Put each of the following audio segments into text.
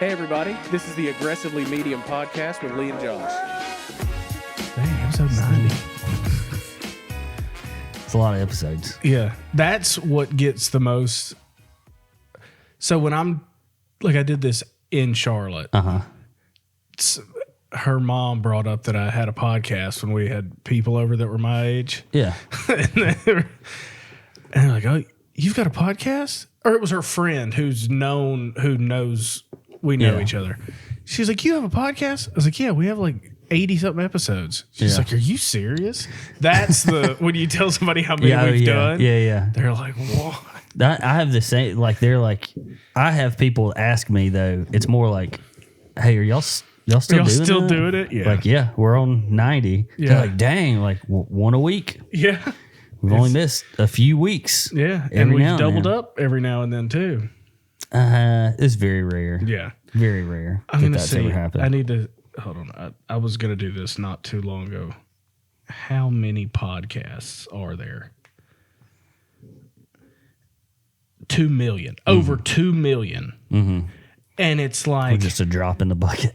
Hey everybody, this is the Aggressively Medium podcast with Lee and Josh. Dang, episode 90. It's a lot of episodes. Yeah, that's what gets the most. So when I did this in Charlotte. Her mom brought up that I had a podcast when we had people over that were my age. Yeah. and they're like, "Oh, you've got a podcast?" Or it was her friend who knows we know each other. She's like, "You have a podcast?" I was like, "Yeah, we have like 80-something episodes." She's like, "Are you serious?" That's the when you tell somebody how many we've done. Yeah. They're like, "What?" I have the same. Like they're like, I have people ask me though. It's more like, "Hey, are y'all still doing it?" Yeah. Like, yeah, we're on 90. Yeah. They're like, dang, like one a week. Yeah. We've only missed a few weeks. Yeah. And we've doubled up every now and then too. It's very rare. Yeah. Very rare I'm gonna that's see. ever happened. I need to hold on. I was gonna do this not too long ago. How many podcasts are there? 2 million. Over 2 million. Mm-hmm. And it's like just a drop in the bucket.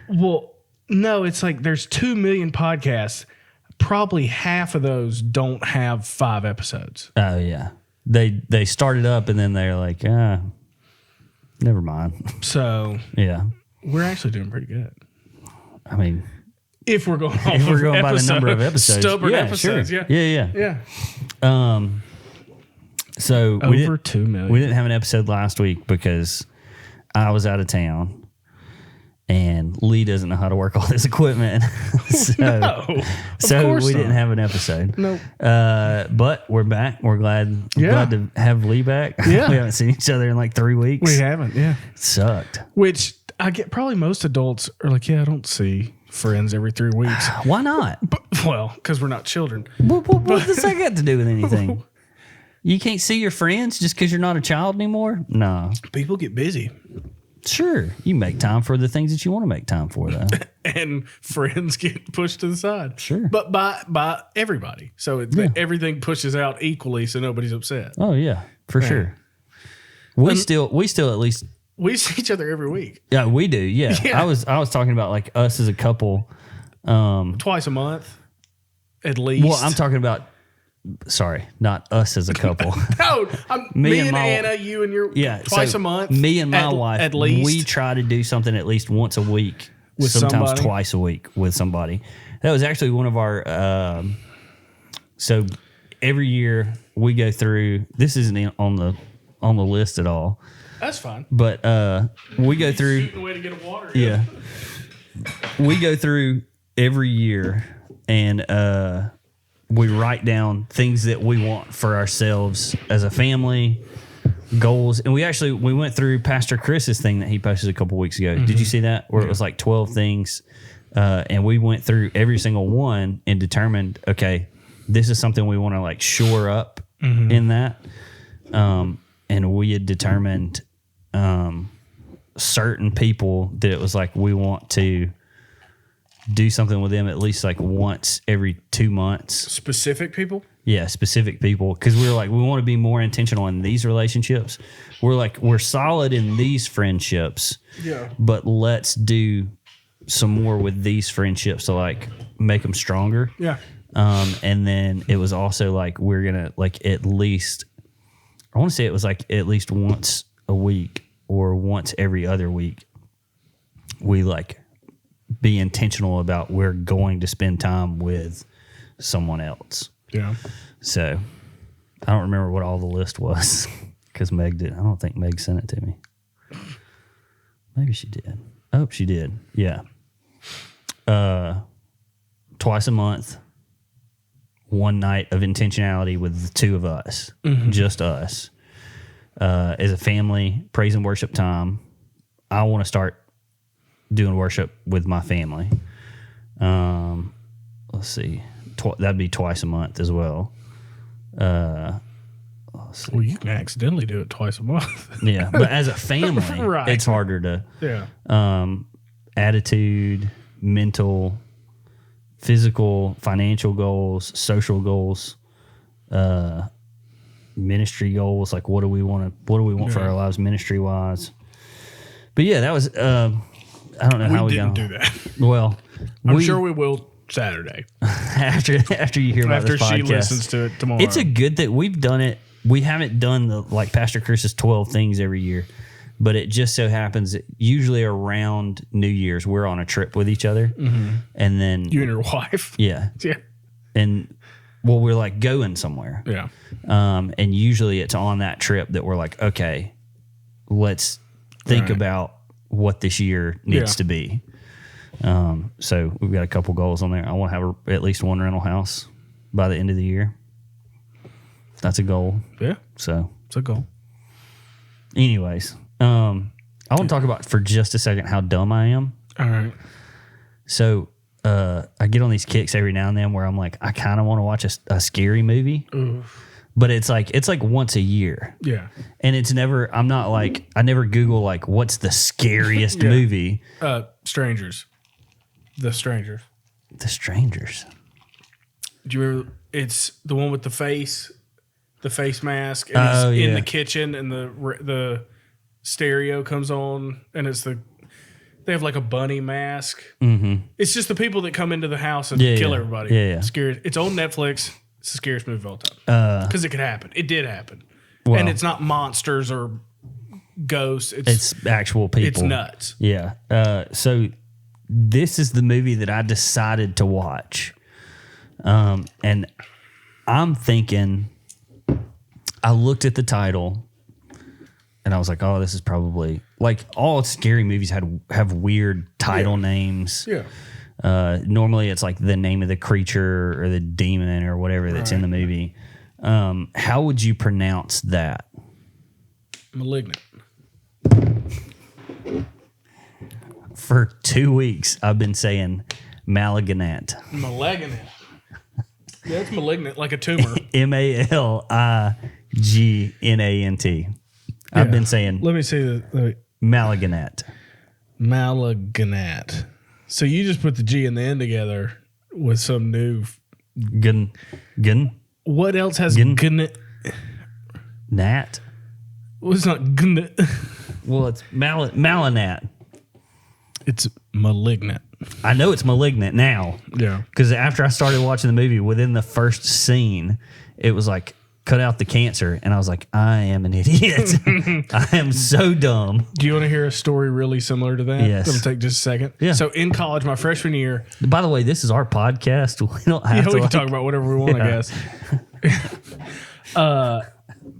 Well, no, it's like there's 2 million podcasts. Probably half of those don't have 5 episodes. Oh yeah. They started up and then they're like, never mind. So yeah. We're actually doing pretty good. I mean, if we're going by the number of episodes. Stubborn episodes, sure. Yeah. So over 2 million. We didn't have an episode last week because I was out of town. And Lee doesn't know how to work all this equipment. so we didn't have an episode. Nope. But we're back. We're glad to have Lee back. Yeah. We haven't seen each other in like 3 weeks. We haven't, yeah. It sucked. Which I get probably most adults are like, yeah, I don't see friends every 3 weeks. Why not? Because we're not children. What does that got to do with anything? You can't see your friends just because you're not a child anymore? No. People get busy. Sure, you make time for the things that you want to make time for, though. And friends get pushed to the side. Sure. But by everybody. So everything pushes out equally so nobody's upset. Oh, yeah, for sure. We still at least... We see each other every week. Yeah, we do, yeah. I was talking about like us as a couple. Twice a month, at least. Well, I'm talking about... Sorry, not us as a couple. No, me and Anna, you and your twice a month. Me and my wife, at least. We try to do something at least once a week, with sometimes somebody? Twice a week with somebody. That was actually one of our. So every year we go through. This isn't on the list at all. That's fine. But we go through. Shooting away to get a water. Yeah, we go through every year and. We write down things that we want for ourselves as a family, goals. And we went through Pastor Chris's thing that he posted a couple weeks ago. Mm-hmm. Did you see that? Where it was like 12 things. And we went through every single one and determined, okay, this is something we want to like shore up in that. And we had determined certain people that it was like we want to do something with them at least like once every 2 months. Specific people? Yeah, specific people. Because we want to be more intentional in these relationships. We're solid in these friendships. Yeah. But let's do some more with these friendships to like make them stronger. Yeah. And then it was also like we're gonna like at least, I want to say it was like at least once a week or once every other week. We like be intentional about we're going to spend time with someone else. Yeah. So I don't remember what all the list was because Meg did. I don't think Meg sent it to me. Maybe she did. Oh, she did. Yeah. Twice a month, one night of intentionality with the two of us, just us. As a family, praise and worship time. I want to start doing worship with my family. Let's see. That'd be twice a month as well. Well, you can accidentally do it twice a month. Yeah, but as a family, right. It's harder to. Yeah. Attitude, mental, physical, financial goals, social goals, ministry goals. Like, what do we want for our lives, ministry wise? But yeah, that was. I don't know how we didn't got. do that. Well, I'm sure we will Saturday after you hear about this podcast. She listens to it tomorrow. It's a good that we've done it. We haven't done the like Pastor Chris's 12 things every year, but it just so happens that usually around New Year's we're on a trip with each other, and then you and your wife. Yeah, and well, we're like going somewhere. Yeah, and usually it's on that trip that we're like, okay, let's think about what this year needs to be. So we've got a couple goals on there. I want to have at least one rental house by the end of the year. That's a goal. Yeah. So it's a goal. Anyways, I want to talk about for just a second how dumb I am. All right. So I get on these kicks every now and then where I'm like, I kind of want to watch a scary movie. Oof. But it's like once a year. Yeah. And it's never, I'm not like, I never Google like, what's the scariest movie? Strangers. The Strangers. The Strangers. Do you remember? It's the one with the face mask, and he's in the kitchen, and the stereo comes on, and they have like a bunny mask. Mm-hmm. It's just the people that come into the house and kill everybody. Yeah. Scary. It's on Netflix. It's the scariest movie of all time. Because it could happen. It did happen. Well, and it's not monsters or ghosts. It's actual people. It's nuts. Yeah. So this is the movie that I decided to watch. And I'm thinking, I looked at the title and I was like, oh, this is probably like all scary movies have weird title names. Yeah. Normally it's like the name of the creature or the demon or whatever that's in the movie. How would you pronounce that? Malignant. For 2 weeks, I've been saying Malignant. Malignant. Yeah, it's malignant, like a tumor. Malignant. I've been saying. Let me see the Malignant. Malignant. So you just put the G and the N together with some new. Gun. What else has gun? Nat. Well, it's not gun. Well, it's Malinat. It's malignant. I know it's malignant now. Yeah. Because after I started watching the movie, within the first scene, it was like, cut out the cancer. And I was like, I am an idiot. I am so dumb. Do you want to hear a story really similar to that? Yes. It'll take just a second. Yeah. So in college, my freshman year. By the way, this is our podcast. We don't have to. We can talk about whatever we want, I guess.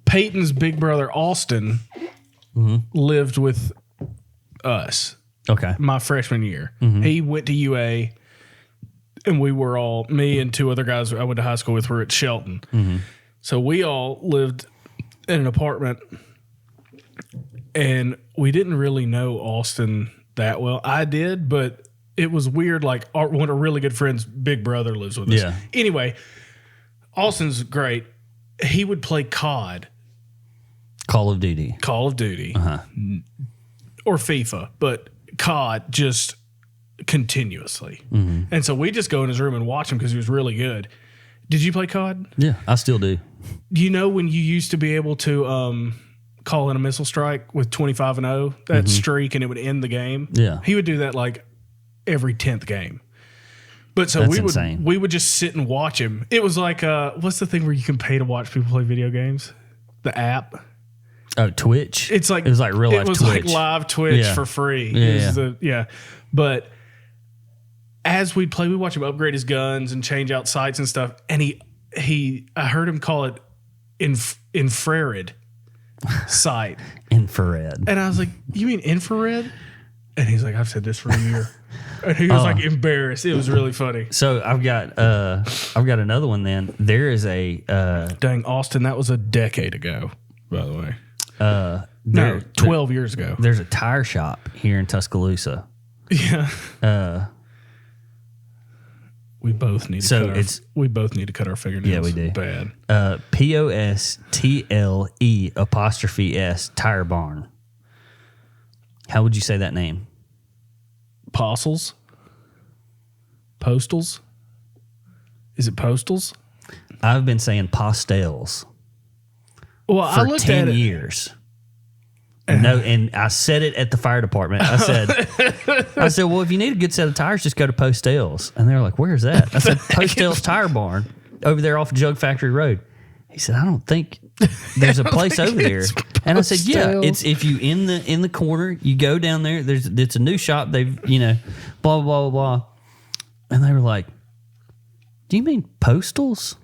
Peyton's big brother, Austin, lived with us. Okay. My freshman year. He went to UA, and we were all, me and two other guys I went to high school with were at Shelton. So we all lived in an apartment, and we didn't really know Austin that well. I did, but it was weird. Like one of our really good friends' big brother lives with us. Yeah. Anyway, Austin's great. He would play COD. Call of Duty. Or FIFA, but COD just continuously. And so we just go in his room and watch him because he was really good. Did you play COD? Yeah, I still do. Do you know when you used to be able to call in a missile strike with 25-0, that streak, and it would end the game? Yeah. He would do that like every 10th game. But so That's we would just sit and watch him. It was like what's the thing where you can pay to watch people play video games? The app. Oh, Twitch. It's like it was like real life. It was Twitch. like live Twitch for free. But as we'd play, we watch him upgrade his guns and change out sights and stuff. And I heard him call it infrared sight. Infrared. And I was like, "You mean infrared?" And he's like, "I've said this for a year." And he was like embarrassed. It was really funny. So I've got another one. Then there is a dang, Austin. That was a decade ago, by the way. 12 years ago. There's a tire shop here in Tuscaloosa. Yeah. We both need to cut our fingernails. Yeah, we do. Bad. POSTLE''S Tire Barn. How would you say that name? Postals? Postals? Is it postals? I've been saying pastels. Well, for I looked 10 at it. years. No, and I said it at the fire department. I said, well, if you need a good set of tires, just go to Postales. And they're like, where's that? I said, Postales Tire Barn over there off Jug Factory Road. He said, I don't think there's a place over there. And I said, yeah, it's if you in the corner, you go down there. It's a new shop. They've blah blah blah blah. And they were like, do you mean Postals?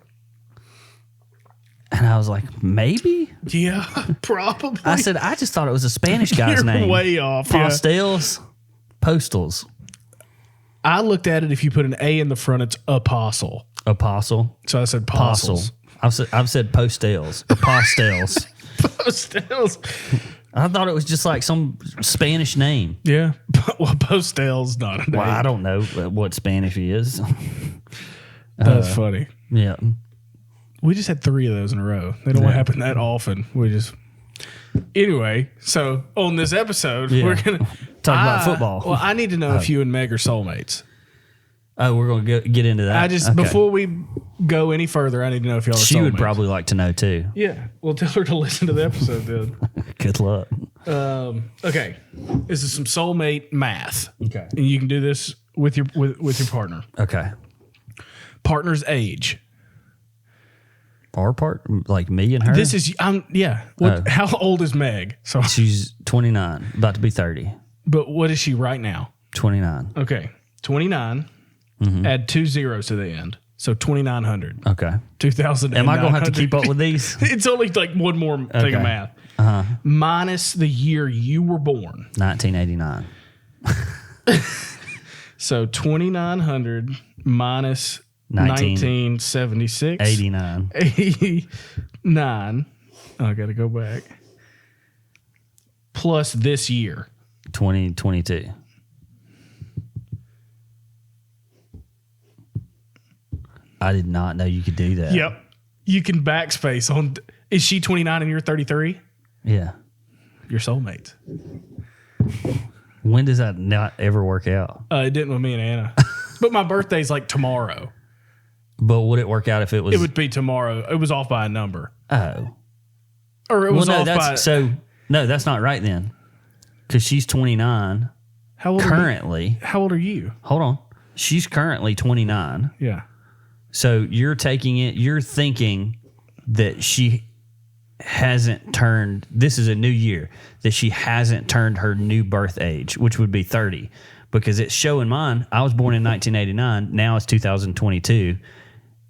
And I was like, maybe? Yeah, probably. I said, I just thought it was a Spanish guy's name. Way off. Postales, Postals. I looked at it. If you put an A in the front, it's apostle. Apostle. So I said Apostle. postals. I've said Postales or Postales. Postales. I thought it was just like some Spanish name. Yeah. Well, postales not a name. Well, I don't know what Spanish is. That's funny. Yeah. We just had 3 of those in a row. They don't happen that often. Anyway, so on this episode, we're going to talk about football. Well, I need to know if you and Meg are soulmates. Oh, we're going to get into that. Before we go any further, I need to know if y'all are soulmates. She would probably like to know too. Yeah. Well, tell her to listen to the episode then. Good luck. Okay. This is some soulmate math. Okay. And you can do this with your partner. Okay. Partner's age. Our part, like me and her. This is How old is Meg? So she's 29, about to be 30. But what is she right now? 29. Okay, 29. Add 2 zeros to the end, so 2,900. Okay. 2,000. Am I gonna have to keep up with these? It's only like one more thing of math. Minus the year you were born. 1989. So 2,900 minus 1976. 89. 89. Oh, I got to go back. Plus this year. 2022. I did not know you could do that. Yep. You can backspace on. Is she 29 and you're 33? Yeah. You're soulmates. When does that not ever work out? It didn't with me and Anna. But my birthday's like tomorrow. But would it work out if it was? It would be tomorrow. It was off by a number. Oh. Or it was off by. No, that's not right then. Because she's 29. How old currently. How old are you? Hold on. She's currently 29. Yeah. So you're thinking that she hasn't turned, this is a new year, that she hasn't turned her new birth age, which would be 30. Because it's showing mine, I was born in 1989, now it's 2022.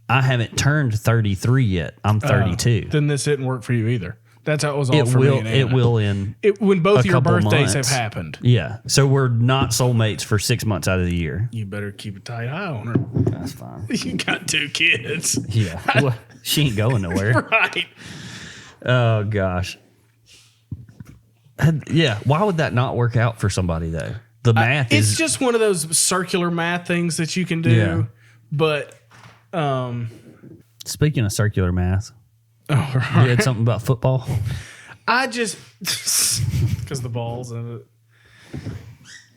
I haven't turned 33 yet. I'm 32. Then this didn't work for you either. That's how it was all for me and Anna. It will in when both your birthdays months have happened. Yeah. So we're not soulmates for 6 months out of the year. You better keep a tight eye on her. That's fine. You got 2 kids. Yeah. Well, she ain't going nowhere. Right. Oh, gosh. Yeah. Why would that not work out for somebody, though? The math It's just one of those circular math things that you can do. Yeah. But speaking of circular math, you had something about football? I just because the balls in it.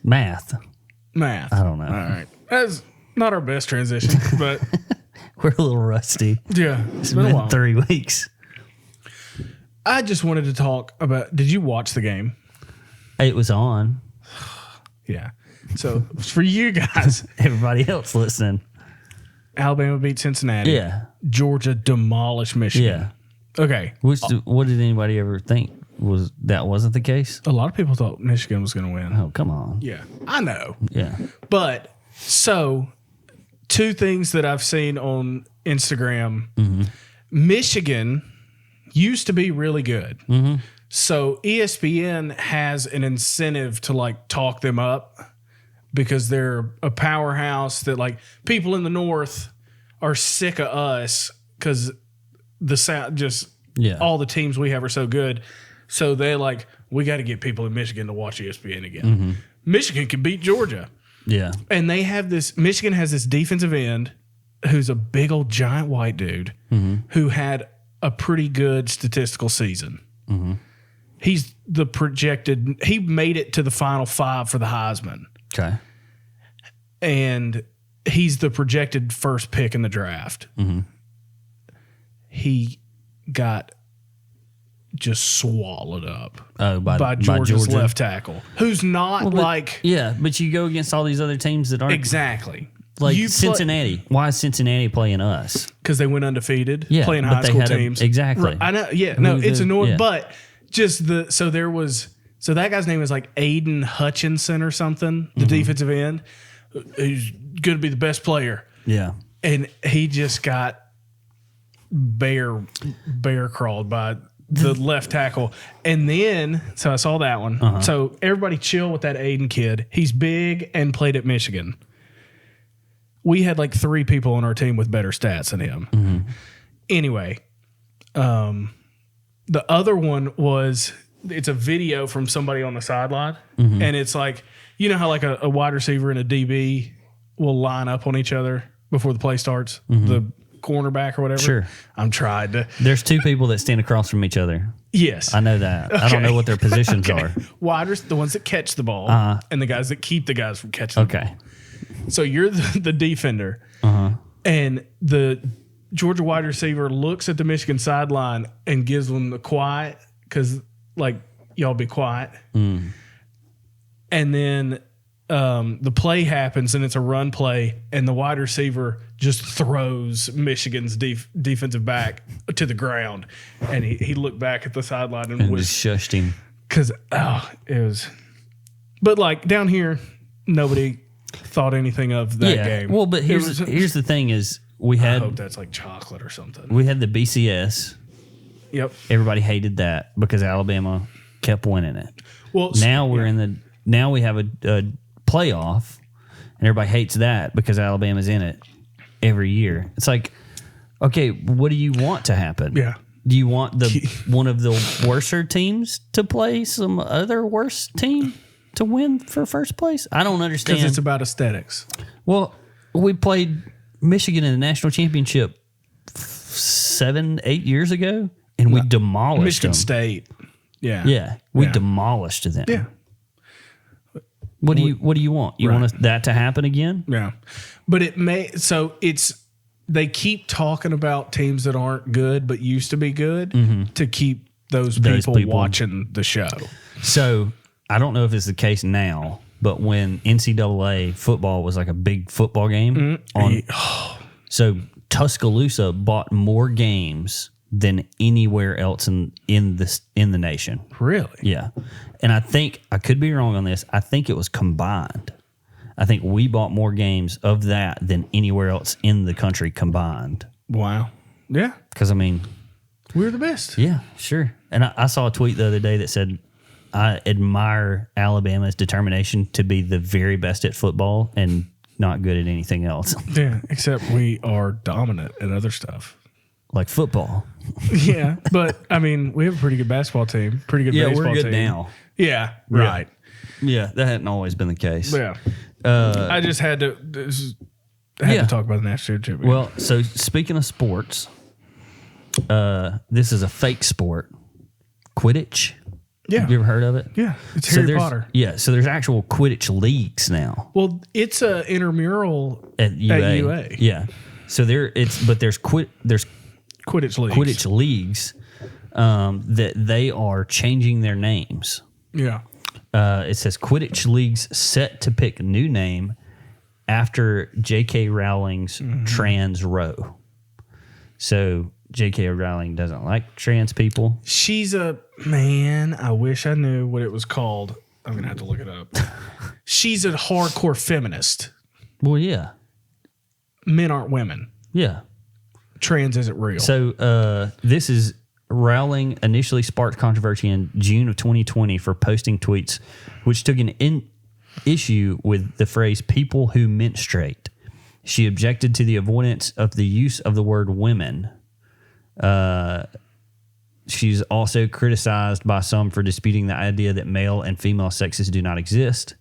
Math. I don't know. All right. That's not our best transition, but We're a little rusty. yeah. It's been 3 weeks. I just wanted to talk about, did you watch the game? It was on. Yeah. So for you guys, Everybody else listening. Alabama beat Cincinnati. Yeah. Georgia demolished Michigan. Yeah. Okay. What did anybody ever think? Wasn't the case? A lot of people thought Michigan was going to win. Oh, come on. Yeah. I know. Yeah. But so 2 things that I've seen on Instagram. Mm-hmm. Michigan used to be really good. Mm-hmm. So ESPN has an incentive to like talk them up because they're a powerhouse that like people in the North are sick of us because the South all the teams we have are so good. So they're like, we got to get people in Michigan to watch ESPN again. Mm-hmm. Michigan can beat Georgia. Yeah. And they have this, Michigan has this defensive end who's a big old giant white dude who had a pretty good statistical season. Mm-hmm. He's he made it to the final 5 for the Heisman. Okay. And he's the projected first pick in the draft. Mm-hmm. He got just swallowed up by Georgia's Georgia. left tackle, who's not but you go against all these other teams that aren't exactly like Cincinnati. Why is Cincinnati playing us? Because they went undefeated, Yeah, playing but high they school had teams. Exactly. Right, I know. Yeah, no, it's annoying, yeah. but just so that guy's name is like Aiden Hutchinson or something, the defensive end, who's going to be the best player. Yeah. And he just got bear crawled by the left tackle. And then, so I saw that one. So everybody chill with that Aiden kid. He's big and played at Michigan. We had like 3 people on our team with better stats than him. Anyway, the other one was, it's a video from somebody on the sideline. And it's like, you know how like a wide receiver and a DB will line up on each other before the play starts? The cornerback or whatever. Sure. I'm trying to. There's 2 people that stand across from each other. Yes. I know that. I don't know what their positions are. Widers, the ones that catch the ball, and the guys that keep the guys from catching the ball. Okay. So you're the defender, and the Georgia wide receiver looks at the Michigan sideline and gives them the quiet, because like, y'all be quiet. And then the play happens, and it's a run play, and the wide receiver just throws Michigan's defensive back to the ground, and he looked back at the sideline and was just shushed him. Because it was, but like down here, nobody thought anything of that game. Well, but here's the thing: is we had. I hope that's like chocolate or something. We had the BCS. Yep. Everybody hated that because Alabama kept winning it. Well, now now we have a playoff, and everybody hates that because Alabama's in it every year. It's like, okay, what do you want to happen? Yeah. Do you want one of the worser teams to play some other worse team to win for first place? I don't understand. Because it's about aesthetics. Well, we played Michigan in the national championship 7-8 years ago, and we demolished Michigan them. State. Yeah. Yeah, we demolished them. Yeah. What do you want? You want that to happen again? Yeah. But they keep talking about teams that aren't good but used to be good to keep those people watching the show. So I don't know if it's the case now, but when NCAA football was like a big football game, so Tuscaloosa bought more games than anywhere else in the nation. Really? Yeah. And I think, I could be wrong on this, I think it was combined. I think we bought more games of that than anywhere else in the country combined. Wow. Yeah. Because, I mean, we're the best. Yeah, sure. And I saw a tweet the other day that said, I admire Alabama's determination to be the very best at football and not good at anything else. Yeah, except we are dominant at other stuff. Like football. Yeah, but, I mean, we have a pretty good basketball team. Pretty good baseball team. Yeah, we're good now. Yeah, right. Yeah, that hadn't always been the case. Yeah. I just had to talk about the national championship. Well, so speaking of sports, this is a fake sport. Quidditch. Yeah. Have you ever heard of it? Yeah. It's Harry Potter. Yeah. So there's actual Quidditch leagues now. Well, it's a intramural at UA. Yeah. So there's Quidditch leagues that they are changing their names. Yeah. It says Quidditch leagues set to pick new name after J.K. Rowling's trans row. So J.K. Rowling doesn't like trans people. She's a man. I wish I knew what it was called. I'm gonna have to look it up. She's a hardcore feminist. Well, yeah. Men aren't women. Yeah. Trans isn't real. So this is Rowling initially sparked controversy in June of 2020 for posting tweets which took an issue with the phrase people who menstruate. She objected to the avoidance of the use of the word women. She's also criticized by some for disputing the idea that male and female sexes do not exist.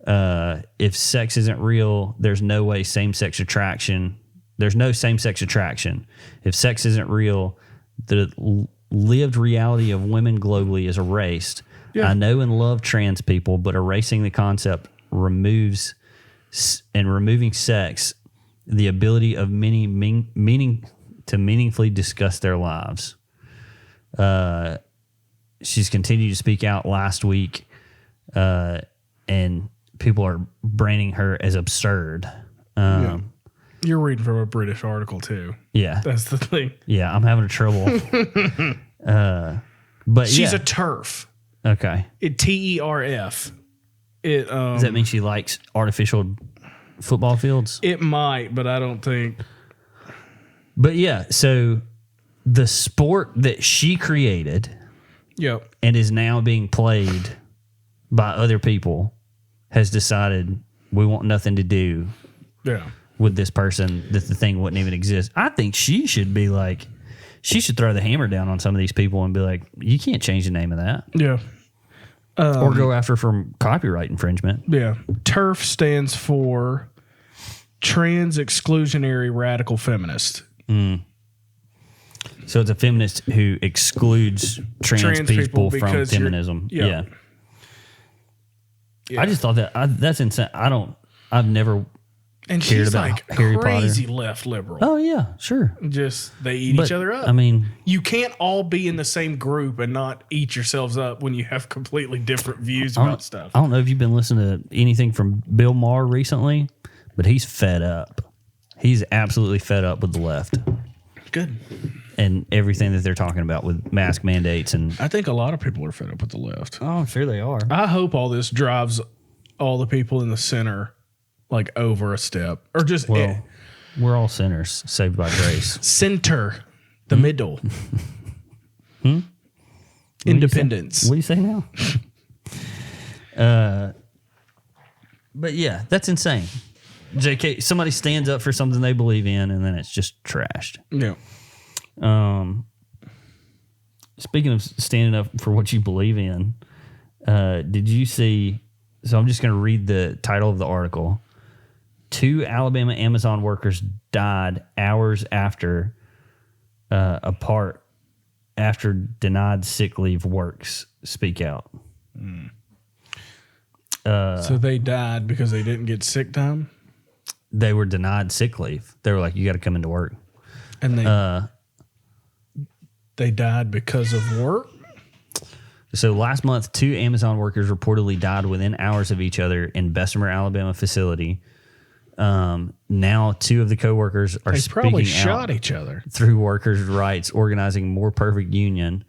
If sex isn't real, there's no same-sex attraction. If sex isn't real, the lived reality of women globally is erased. Yeah. I know and love trans people, but erasing the concept removing sex, the ability of many to meaningfully discuss their lives. She's continued to speak out last week, and people are branding her as absurd. You're reading from a British article too. Yeah. That's the thing. Yeah, I'm having trouble. But She's a TERF. Okay. TERF. Does that mean she likes artificial football fields? It might, but I don't think. But yeah, so the sport that she created Yep. and is now being played by other people has decided we want nothing to do Yeah. with this person, that the thing wouldn't even exist. I think she should be like, she should throw the hammer down on some of these people and be like, you can't change the name of that. Yeah. Or go after for copyright infringement. Yeah. TERF stands for Trans Exclusionary Radical Feminist. So it's a feminist who excludes trans people from because feminism. Yeah. I just thought that's insane. I've never And cared she's about like Harry crazy Potter. left liberal. Oh yeah, sure. Just they eat But, each other up. I mean, you can't all be in the same group and not eat yourselves up when you have completely different views about stuff. I don't know if you've been listening to anything from Bill Maher recently, but he's fed up. He's absolutely fed up with the left Good. and everything that they're talking about with mask mandates and. I think a lot of people are fed up with the left. Oh, I'm sure they are. I hope all this drives all the people in the center like over a step or just Well, we're all sinners saved by grace. center, the middle. Independence. What do you say now? But yeah, that's insane. JK, somebody stands up for something they believe in, and then it's just trashed. Yeah. Speaking of standing up for what you believe in, did you see? So I'm just going to read the title of the article. 2 Alabama Amazon workers died hours after apart after denied sick leave works. Speak out. So they died because they didn't get sick time, They were denied sick leave. They were like, "You got to come into work." and they died because of work. So last month, 2 Amazon workers reportedly died within hours of each other in Bessemer, Alabama facility. Now 2 of the co-workers are They probably speaking shot out each other. through workers' rights, organizing More Perfect Union,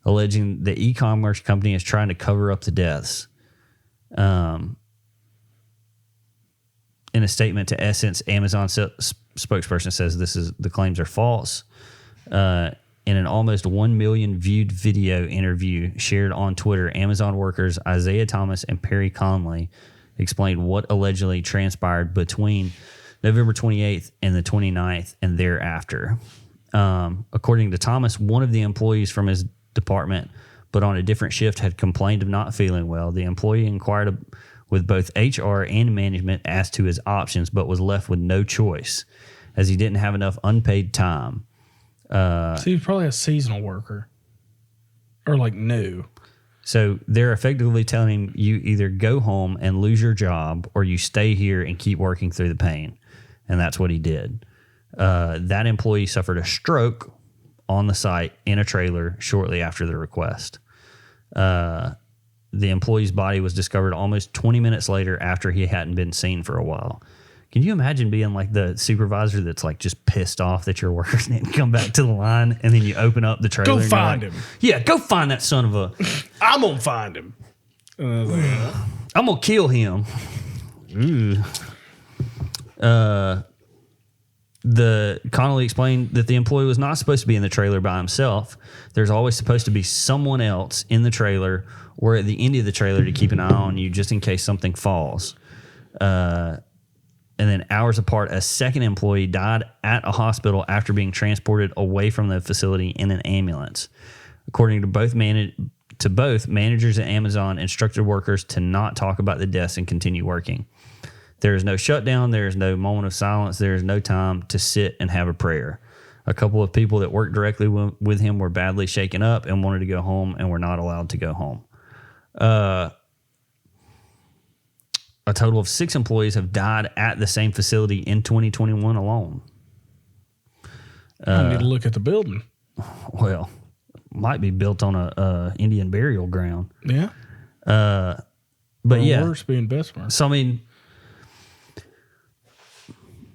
alleging the e-commerce company is trying to cover up the deaths. In a statement to Essence, Amazon spokesperson says the claims are false. In an almost 1 million viewed video interview shared on Twitter, Amazon workers Isaiah Thomas and Perry Conley explained what allegedly transpired between November 28th and the 29th and thereafter. According to Thomas, one of the employees from his department, but on a different shift, had complained of not feeling well. The employee inquired with both HR and management as to his options, but was left with no choice as he didn't have enough unpaid time. So he's probably a seasonal worker or like new. So they're effectively telling him you either go home and lose your job or you stay here and keep working through the pain. And that's what he did. That employee suffered a stroke on the site in a trailer shortly after the request. The employee's body was discovered almost 20 minutes later after he hadn't been seen for a while. Can you imagine being like the supervisor that's like just pissed off that you're working and come back to the line and then you open up the trailer? Go and you're find like, him. Yeah, go find that son of a... I'm gonna find him. And I was like, I'm going to kill him. Ooh. The Connolly explained that the employee was not supposed to be in the trailer by himself. There's always supposed to be someone else in the trailer or at the end of the trailer to keep an eye on you just in case something falls. And then hours apart, a second employee died at a hospital after being transported away from the facility in an ambulance. According to both managers at Amazon instructed workers to not talk about the deaths and continue working. There is no shutdown. There is no moment of silence. There is no time to sit and have a prayer. A couple of people that worked directly with him were badly shaken up and wanted to go home and were not allowed to go home. A total of 6 employees have died at the same facility in 2021 alone. I need to look at the building. Well, might be built on a Indian burial ground. Yeah. But Or yeah. worse, being Bessemer. So, I mean,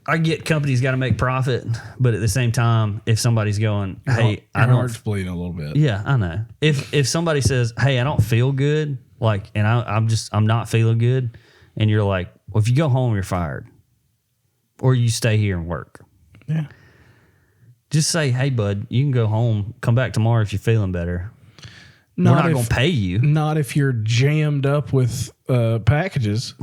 I get companies got to make profit, but at the same time, if somebody's going, hey, I Your don't. heart's bleeding a little bit. Yeah, I know. If somebody says, hey, I don't feel good, like, and I'm not feeling good, and you're like, well, if you go home, you're fired, or you stay here and work. Yeah. Just say, hey, bud, you can go home, come back tomorrow if you're feeling better. We're not going to pay you. Not if you're jammed up with packages.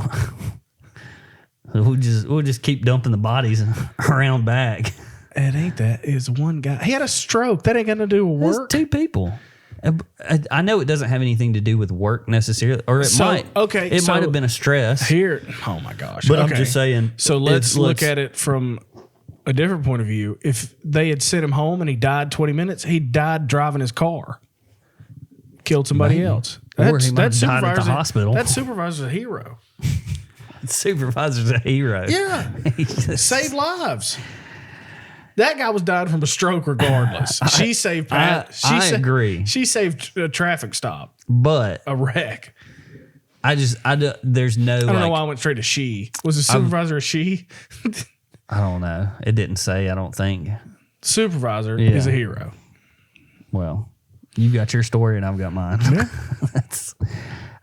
We'll just keep dumping the bodies around back. It ain't that. It's one guy. He had a stroke. That ain't got to do with work. It's two people. I know it doesn't have anything to do with work necessarily, or it might. Okay, it might have been a stress. Here. Oh my gosh. But okay. I'm just saying. So let's look at it from a different point of view. If they had sent him home and he died 20 minutes, he died driving his car. Killed somebody else. Or he might have died at the hospital. That supervisor's a hero. Supervisor's a hero. Yeah. Saved lives. That guy was dying from a stroke regardless. She saved I agree. She saved a traffic stop, But a wreck. there's no. I don't know why I went straight to she. Was the supervisor a she? I don't know. It didn't say, I don't think. Supervisor is a hero. Well, you got your story and I've got mine. Yeah.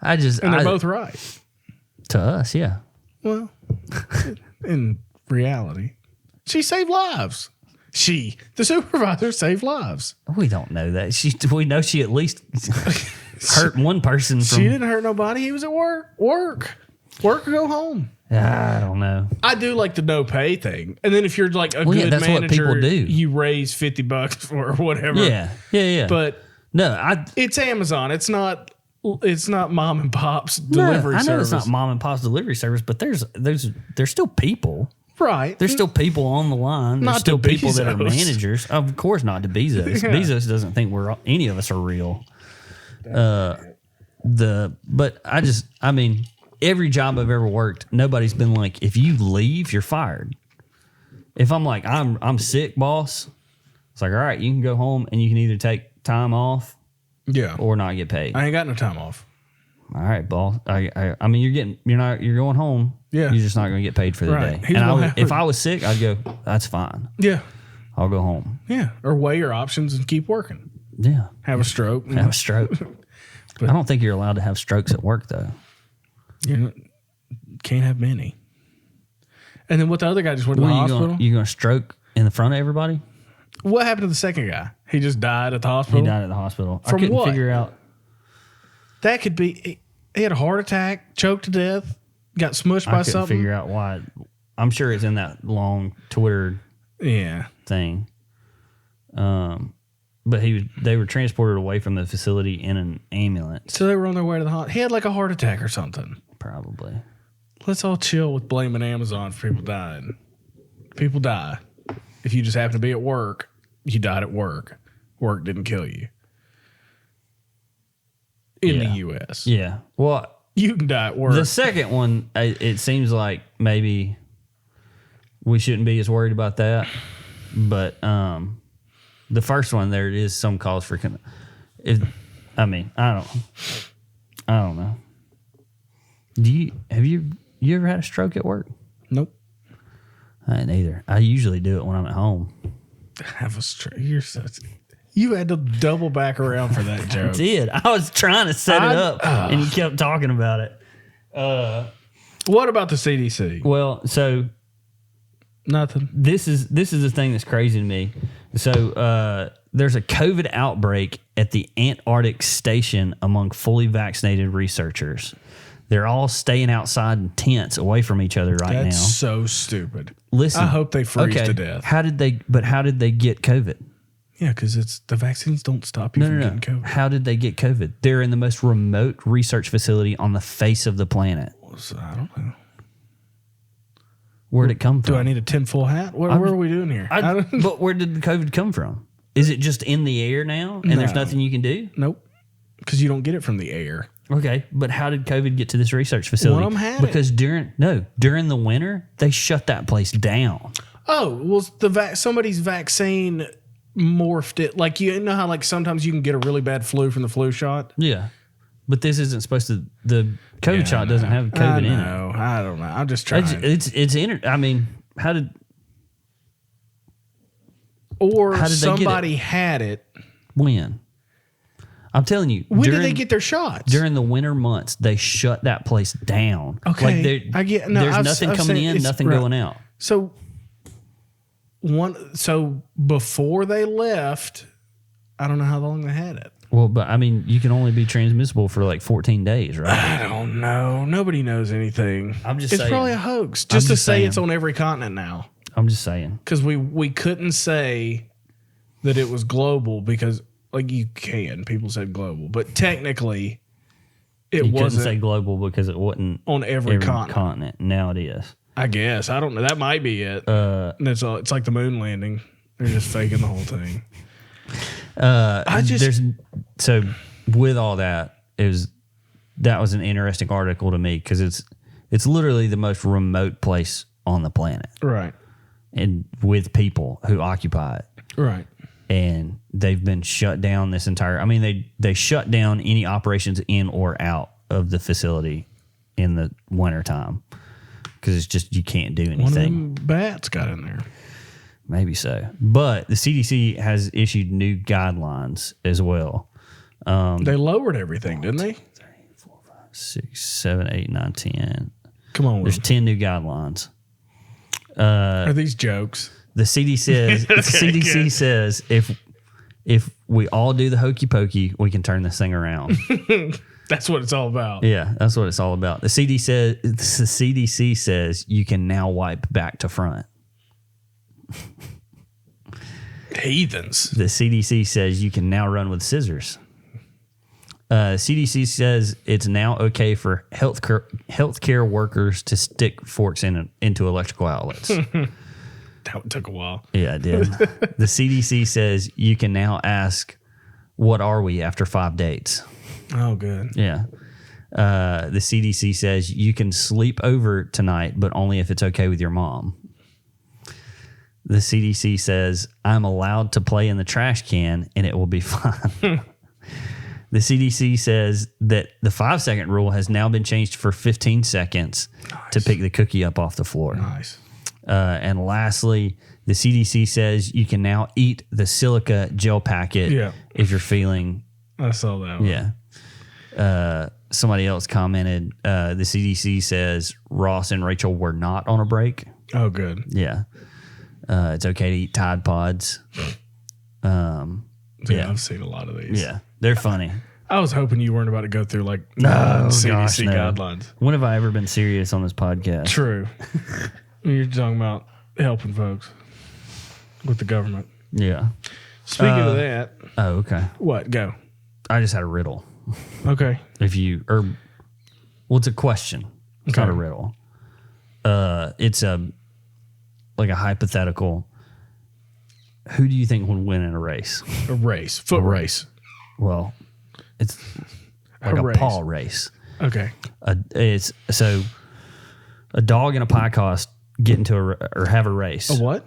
And they're both right. To us, yeah. Well, in reality, she saved lives. The supervisor, saved lives. We don't know that. We know she at least hurt one person. She didn't hurt nobody. He was at work. Work or go home. I don't know. I do like the no pay thing. And then if you're like a good that's manager, what people do. You raise $50 or whatever. Yeah. But no, it's Amazon. It's not mom and pop's delivery service. I know it's not mom and pop's delivery service, but there's still people. Right. There's still people on the line. There's Not still to people that are Bezos. managers. Of course not to Bezos. Yeah. Bezos doesn't think any of us are real. I mean, every job I've ever worked, nobody's been like, if you leave, you're fired. If I'm like, I'm sick, boss, it's like, all right, you can go home and you can either take time off or not get paid. I ain't got no time off. All right, boss. I mean, you're going home. Yeah. You're just not going to get paid for the Right. day. And if I was sick, I'd go, that's fine. Yeah. I'll go home. Yeah. Or weigh your options and keep working. Yeah. Have a stroke. Have a stroke. I don't think you're allowed to have strokes at work, though. You can't have many. And then what the other guy just went to the hospital? You going to stroke in the front of everybody? What happened to the second guy? He just died at the hospital? He died at the hospital. From I couldn't what? figure out. That could be, he had a heart attack, choked to death, got smushed by I couldn't something. figure out why. I'm sure it's in that long Twitter thing. But they were transported away from the facility in an ambulance. So they were on their way to the hospital. He had like a heart attack or something. Probably. Let's all chill with blaming Amazon for people dying. People die. If you just happen to be at work, you died at work. Work didn't kill you. In the U.S. Yeah. Well, you can die at work. the second one, it seems like maybe we shouldn't be as worried about that. But the first one, there is some cause for. I don't know. Have you ever had a stroke at work? Nope. I ain't either. I usually do it when I'm at home. Have a stroke. You had to double back around for that joke. I did. I was trying to set it up, and you kept talking about it. What about the CDC? Well, so Nothing. this is the thing that's crazy to me. So there's a COVID outbreak at the Antarctic station among fully vaccinated researchers. They're all staying outside in tents away from each other right That's now. so stupid. Listen, I hope they freeze to death. How did they get COVID? Yeah, because the vaccines don't stop you from getting COVID. How did they get COVID? They're in the most remote research facility on the face of the planet. So, I don't know. Where'd it come from? Do I need a tinfoil hat? What are we doing here? But where did the COVID come from? Is it just in the air now and there's nothing you can do? Nope. Because you don't get it from the air. Okay, but how did COVID get to this research facility? One of them had it. Because during the winter, they shut that place down. Oh, well, somebody's vaccine morphed it. Like, you know how like sometimes you can get a really bad flu from the flu shot? Yeah. But this isn't supposed to. The COVID shot doesn't have COVID in it. I don't know. I'm just trying. I mean, how did somebody had it. When? I'm telling you. When did they get their shots? During the winter months, they shut that place down. Okay. Like there's nothing coming in, nothing going out. So before they left, I don't know how long they had it. Well, but I mean, you can only be transmissible for like 14 days, right? I don't know. Nobody knows anything. I'm just saying. It's probably a hoax. Just to say it's on every continent now. I'm just saying. Because we couldn't say that it was global because, like, you can. People said global. But technically, it wasn't. You couldn't say global because it wasn't on every continent. Now it is. I guess. I don't know. That might be it. It's like the moon landing. They're just faking the whole thing. So with all that, that was an interesting article to me because it's literally the most remote place on the planet, right? And with people who occupy it, right? And they've been shut down this entire. I mean, they shut down any operations in or out of the facility in the wintertime because it's just you can't do anything. One of them bats got in there. Maybe so. But the CDC has issued new guidelines as well. They lowered everything, didn't they? 3, 4, 5, 6, 7, 8, 9, 10. Come on. There's 10 new guidelines. Are these jokes? The CDC says if we all do the hokey pokey, we can turn this thing around. That's what it's all about. Yeah, that's what it's all about. The CDC says you can now wipe back to front. Heathens. The CDC says you can now run with scissors. CDC says it's now okay for healthcare workers to stick forks into electrical outlets. That took a while. Yeah, it did. The CDC says you can now ask, "What are we?" after 5 dates. Oh, good. Yeah. The CDC says you can sleep over tonight, but only if it's okay with your mom. The CDC says I'm allowed to play in the trash can and it will be fine. The CDC says that the 5-second rule has now been changed for 15 seconds to pick the cookie up off the floor. Nice. And lastly, the CDC says you can now eat the silica gel packet if you're feeling. I saw that one. Yeah. Somebody else commented, the CDC says Ross and Rachel were not on a break. Oh, good. Yeah. It's okay to eat Tide Pods. Yeah, I've seen a lot of these. Yeah, they're funny. I was hoping you weren't about to go through like CDC guidelines. When have I ever been serious on this podcast? True. You're talking about helping folks with the government. Yeah. Speaking of that. Oh, okay. What? Go. I just had a riddle. Okay. It's a question. It's not a riddle. It's like a hypothetical. Who do you think would win in a race? A race. Foot race. Well, it's like a paw race. Okay. It's so a dog and a Piecost get into or have a race. A what?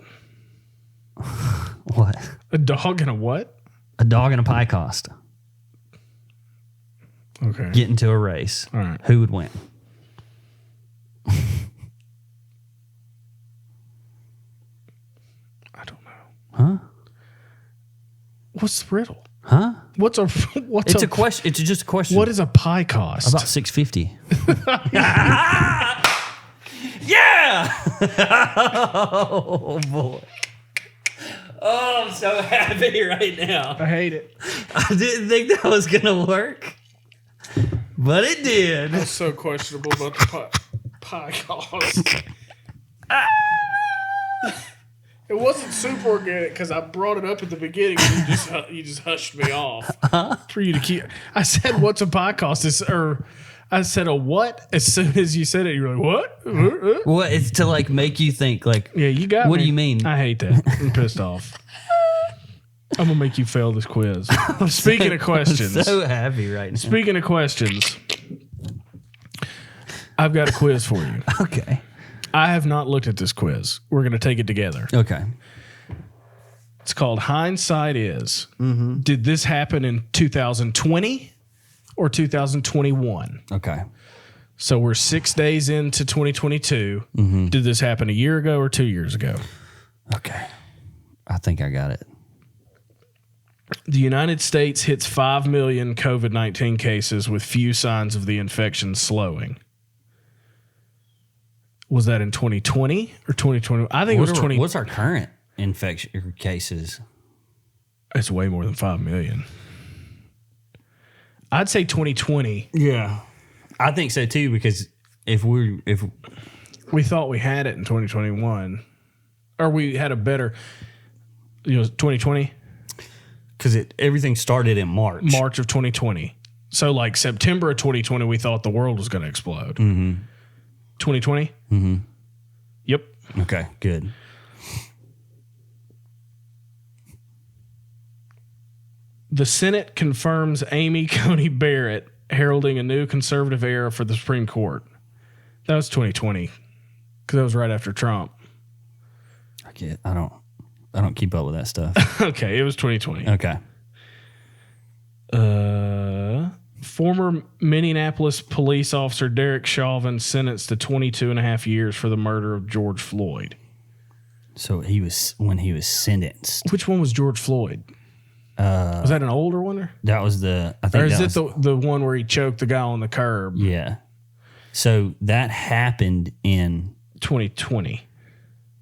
What? A dog and a what? A dog and a Piecost. Okay. Get into a race. All right. Who would win? I don't know. Huh? What's the riddle? Huh? It's a question. It's just a question. What is a Piecost? About $6.50. Yeah! Oh boy. Oh, I'm so happy right now. I hate it. I didn't think that was gonna work, but it did. That's so questionable about the Piecost. It wasn't super organic because I brought it up at the beginning and you just hushed me off for you to keep. I said, "What's a Piecost?" I said a what? As soon as you said it, you're like, "What?" Well, it's to like make you think. Like, yeah, you got. What me. do you mean? I hate that. I'm pissed off. I'm gonna make you fail this quiz. Speaking of questions, I'm so happy right now. Speaking of questions, I've got a quiz for you. Okay. I have not looked at this quiz. We're going to take it together. Okay. It's called Hindsight Is. Mm-hmm. Did this happen in 2020 or 2021? Okay. So we're 6 days into 2022. Mm-hmm. Did this happen a year ago or 2 years ago? Okay. I think I got it. The United States hits 5 million COVID-19 cases with few signs of the infection slowing. Was that in 2020 or 2020? I think it was 20. What's our current infection cases? It's way more than 5 million. I'd say 2020. Yeah. I think so too, because if we thought we had it in 2021, or we had a better, 2020, because everything started in March of 2020. So like September of 2020, we thought the world was going to explode. 2020. Yep. Okay. Good. The Senate confirms Amy Coney Barrett heralding a new conservative era for the Supreme Court. That was 2020, because that was right after Trump. I don't keep up with that stuff. Okay, it was 2020. Okay. Former Minneapolis police officer Derek Chauvin sentenced to 22 and a half years for the murder of George Floyd. So when he was sentenced. Which one was George Floyd? Was that an older one? That was the. I think. Or is it the one where he choked the guy on the curb? Yeah. So that happened in 2020.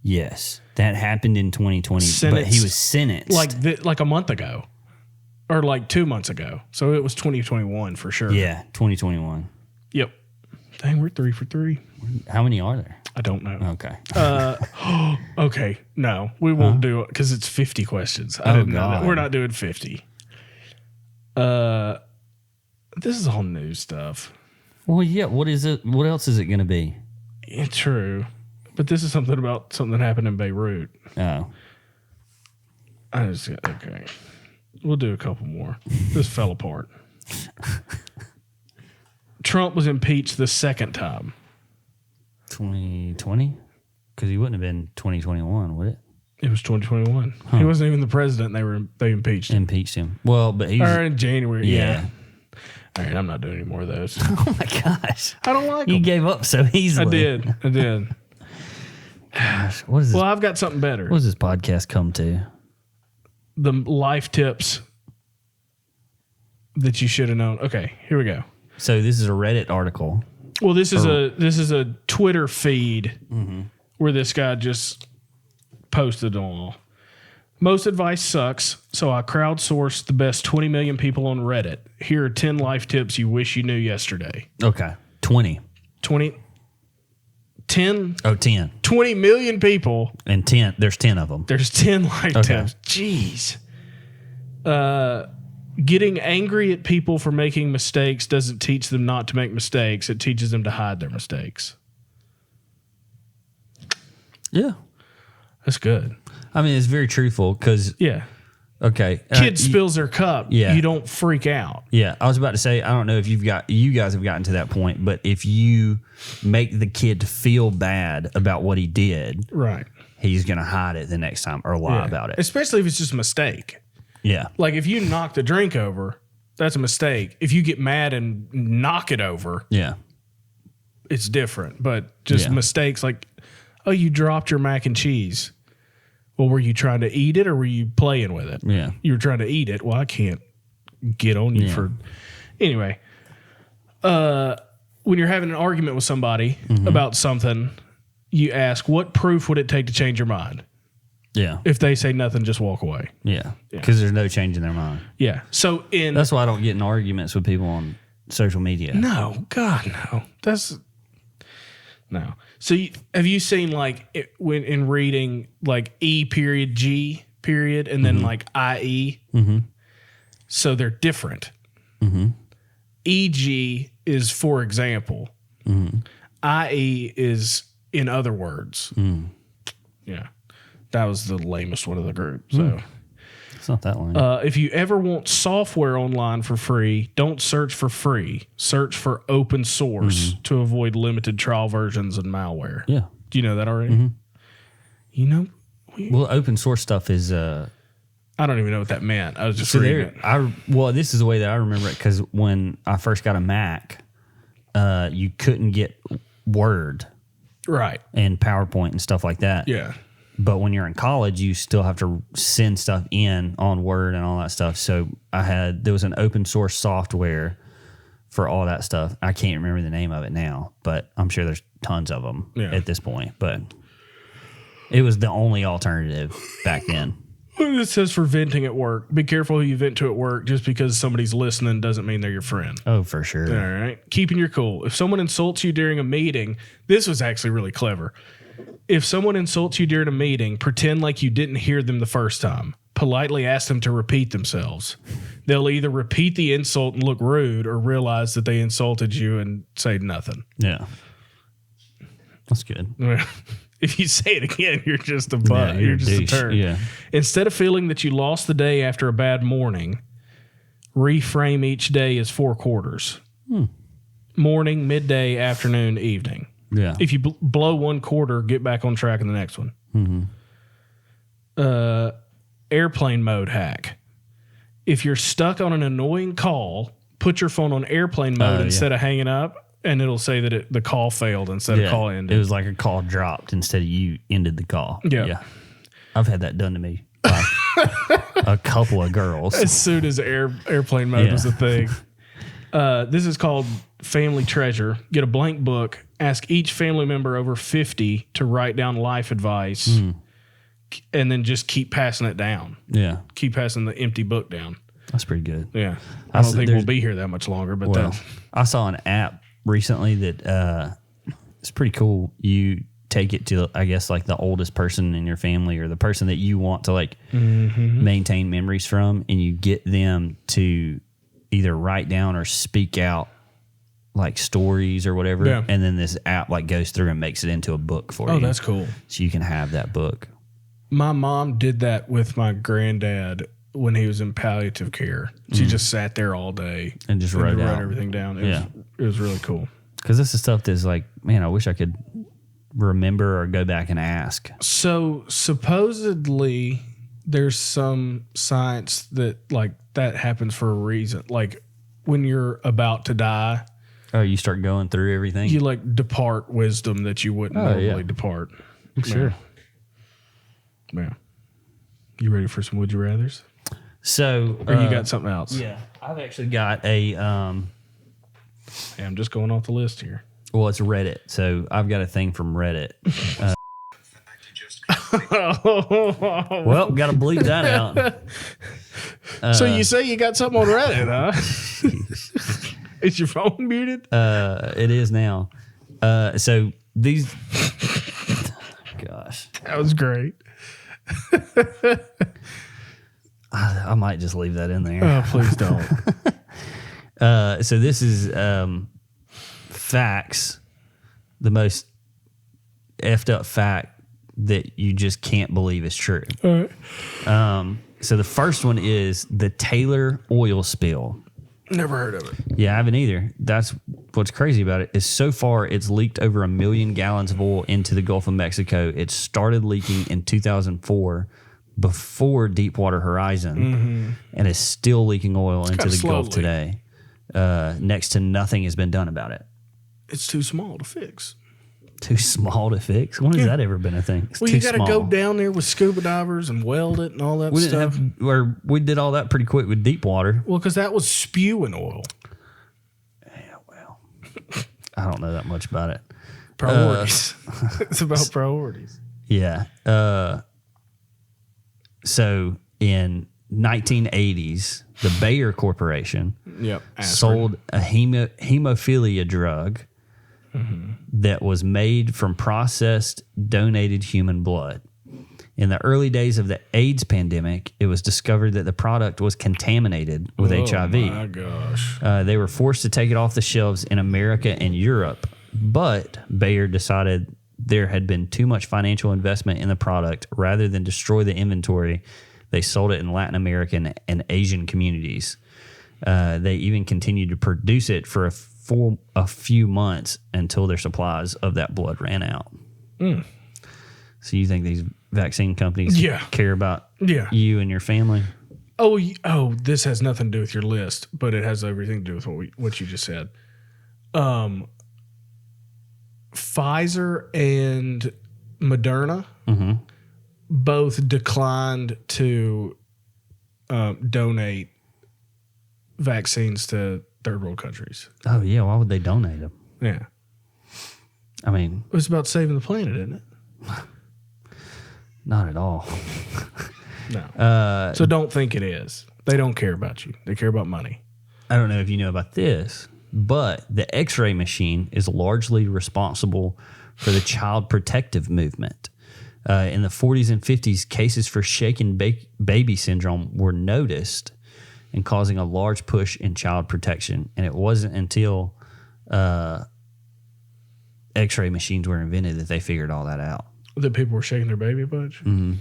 Yes, that happened in 2020. But he was sentenced like a month ago, or like 2 months ago. So it was 2021 for sure. Yeah, 2021. Yep. Dang, we're 3 for 3. How many are there? I don't know. Okay. Okay. No, we won't do it because it's 50 questions. I didn't know that. We're not doing 50. This is all new stuff. Well, yeah. What is it? What else is it going to be? Yeah, true. But this is something about something that happened in Beirut. Oh. Okay. We'll do a couple more. This fell apart. Trump was impeached the second time. 2020? Because he wouldn't have been 2021, would it? It was 2021. He wasn't even the president. They impeached him. Impeached him. Well, but he was... Or in January, yeah. All right, I'm not doing any more of those. Oh, my gosh. I don't like them. You gave up so easily. I did. Gosh, what is this? Well, I've got something better. What does this podcast come to? The life tips that you should have known. Okay, here we go. So this is a Reddit article. Well, this is a Twitter feed where this guy just posted on all. Most advice sucks, so I crowdsourced the best 20 million people on Reddit. Here are 10 life tips you wish you knew yesterday. Okay. 20. 10? Oh, 10. 20 million people. And 10. There's 10 of them. There's 10 life tips. Jeez. Getting angry at people for making mistakes doesn't teach them not to make mistakes. It teaches them to hide their mistakes. Yeah. That's good. I mean, it's very truthful because... Yeah. Okay. Kid spills their cup. Yeah. You don't freak out. Yeah. I was about to say, I don't know if you guys have gotten to that point, but if you make the kid feel bad about what he did... Right. He's going to hide it the next time or lie about it. Especially if it's just a mistake. Yeah. Like if you knock the drink over, that's a mistake. If you get mad and knock it over, yeah, it's different. But just mistakes like, oh, you dropped your mac and cheese. Well, were you trying to eat it or were you playing with it? Yeah. You were trying to eat it. Well, I can't get on you for... Anyway, when you're having an argument with somebody about something, you ask, what proof would it take to change your mind? Yeah. If they say nothing, just walk away. Yeah. Because there's no change in their mind. Yeah. So that's why I don't get in arguments with people on social media. No. God, no. No. So have you seen like when in reading like E period G period and then like IE? Mm-hmm. So they're different. Mm-hmm. EG is for example. Mm-hmm. IE is in other words. Mm. Yeah. That was the lamest one of the group. So it's not that lame. If you ever want software online for free, don't search for free. Search for open source to avoid limited trial versions and malware. Yeah. Do you know that already? Mm-hmm. You know? Well, open source stuff is I don't even know what that meant. I was just So reading it. this is the way that I remember it, because when I first got a Mac, you couldn't get Word Right. and PowerPoint and stuff like that. Yeah. But when you're in college, you still have to send stuff in on Word and all that stuff. So there was an open source software for all that stuff. I can't remember the name of it now, but I'm sure there's tons of them at this point. But it was the only alternative back then. It says for venting at work. Be careful who you vent to at work. Just because somebody's listening doesn't mean they're your friend. Oh, for sure. All right. Keeping your cool. If someone insults you during a meeting, this was actually really clever. If someone insults you during a meeting, pretend like you didn't hear them the first time. Politely ask them to repeat themselves. They'll either repeat the insult and look rude or realize that they insulted you and say nothing. Yeah. That's good. If you say it again, you're just a butt. You're just a turd. Yeah. Instead of feeling that you lost the day after a bad morning, reframe each day as 4 quarters. Morning, midday, afternoon, evening. Yeah. If you blow 1 quarter, get back on track in the next one. Airplane mode hack. If you're stuck on an annoying call, put your phone on airplane mode instead of hanging up, and it'll say that the call failed instead of call ended. It was like a call dropped instead of you ended the call. Yeah. I've had that done to me by a couple of girls. As soon as airplane mode was a thing. This is called Family Treasure. Get a blank book. Ask each family member over 50 to write down life advice, and then just keep passing it down. Yeah. Keep passing the empty book down. That's pretty good. Yeah. I don't think we'll be here that much longer, but I saw an app recently that it's pretty cool. You take it to, I guess, like the oldest person in your family or the person that you want to like maintain memories from, and you get them to either write down or speak out like stories or whatever. Yeah. And then this app like goes through and makes it into a book for you. Oh, that's cool. So you can have that book. My mom did that with my granddad when he was in palliative care. She just sat there all day and just wrote everything down. It was really cool. Because this is stuff that's like, man, I wish I could remember or go back and ask. So supposedly there's some science that like that happens for a reason. Like when you're about to die, you start going through everything. You like depart wisdom that you wouldn't normally depart. Sure. Yeah. You ready for some would you rathers? So, or you got something else? Yeah, I've actually got a. I'm just going off the list here. Well, it's Reddit, so I've got a thing from Reddit. Well, got to bleep that out. So you say you got something on Reddit, huh? Is your phone muted? It is now. So these. Gosh, that was great. I might just leave that in there. Oh, please don't. So this is facts, the most effed up fact that you just can't believe is true. All right. So the first one is the Taylor oil spill. Never heard of it. Yeah, I haven't either. That's what's crazy about it is so far it's leaked over 1 million gallons of oil into the Gulf of Mexico. It started leaking in 2004 before Deepwater Horizon and is still leaking oil into the Gulf today. Next to nothing has been done about it. It's too small to fix. Too small to fix? When has that ever been a thing? Well, you got to go down there with scuba divers and weld it and all that stuff. We did all that pretty quick with Deepwater. Well, because that was spewing oil. Yeah, well, I don't know that much about it. Priorities. It's about priorities. Yeah. So in 1980s, the Bayer Corporation sold a hemophilia drug that was made from processed donated human blood. In the early days of the AIDS pandemic, it was discovered that the product was contaminated with HIV. Oh, my gosh. They were forced to take it off the shelves in America and Europe, but Bayer decided there had been too much financial investment in the product. Rather than destroy the inventory, they sold it in Latin American and Asian communities. They even continued to produce it for a few months until their supplies of that blood ran out. So you think these vaccine companies care about you and your family? Oh, this has nothing to do with your list, but it has everything to do with what you just said. Pfizer and Moderna both declined to donate vaccines to third world countries. Oh, yeah. Why would they donate them? Yeah. I mean, It was about saving the planet, isn't it? not at all. No. So don't think it is. They don't care about you. They care about money. I don't know if you know about this, but the X-ray machine is largely responsible for the child protective movement. In the 40s and 50s, cases for shaken baby syndrome were noticed and causing a large push in child protection. And it wasn't until X-ray machines were invented that they figured all that out. That people were shaking their baby a bunch? Mm-hmm.